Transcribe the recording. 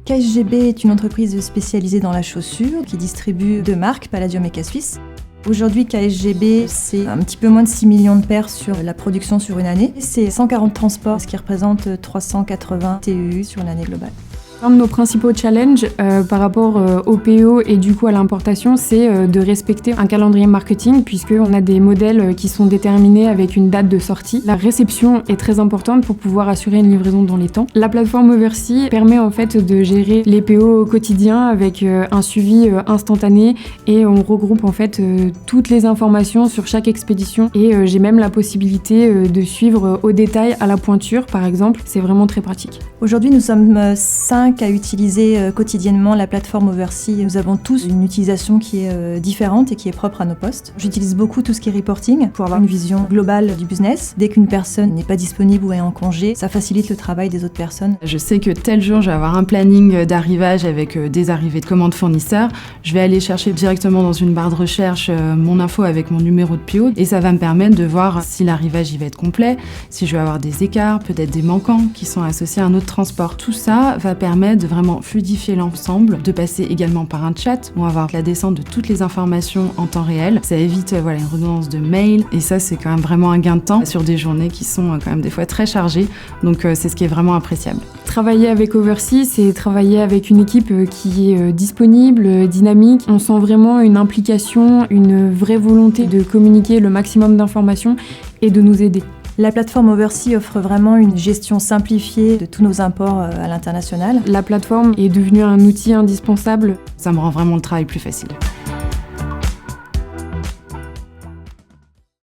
KSGB est une entreprise spécialisée dans la chaussure qui distribue deux marques, Palladium et K-Swiss. Aujourd'hui, KSGB, c'est un petit peu moins de 6 millions de paires sur la production sur une année. C'est 140 transports, ce qui représente 380 TEU sur une année globale. Un de nos principaux challenges par rapport au PO et du coup à l'importation, c'est de respecter un calendrier marketing puisqu'on a des modèles qui sont déterminés avec une date de sortie. La réception est très importante pour pouvoir assurer une livraison dans les temps. La plateforme Oversea permet en fait de gérer les PO au quotidien avec un suivi instantané et on regroupe en fait toutes les informations sur chaque expédition et j'ai même la possibilité de suivre au détail à la pointure par exemple. C'est vraiment très pratique. Aujourd'hui, nous sommes 5 à utiliser quotidiennement la plateforme Oversea. Nous avons tous une utilisation qui est différente et qui est propre à nos postes. J'utilise beaucoup tout ce qui est reporting pour avoir une vision globale du business. Dès qu'une personne n'est pas disponible ou est en congé, ça facilite le travail des autres personnes. Je sais que tel jour, je vais avoir un planning d'arrivage avec des arrivées de commandes fournisseurs. Je vais aller chercher directement dans une barre de recherche mon info avec mon numéro de PO et ça va me permettre de voir si l'arrivage il va être complet, si je vais avoir des écarts, peut-être des manquants qui sont associés à un autre transport. Tout ça va permettre de vraiment fluidifier l'ensemble, de passer également par un chat où on va avoir la descente de toutes les informations en temps réel. Ça évite une redondance de mails et ça c'est quand même vraiment un gain de temps sur des journées qui sont quand même des fois très chargées. Donc c'est ce qui est vraiment appréciable. Travailler avec Oversea, c'est travailler avec une équipe qui est disponible, dynamique. On sent vraiment une implication, une vraie volonté de communiquer le maximum d'informations et de nous aider. La plateforme Oversea offre vraiment une gestion simplifiée de tous nos imports à l'international. La plateforme est devenue un outil indispensable. Ça me rend vraiment le travail plus facile.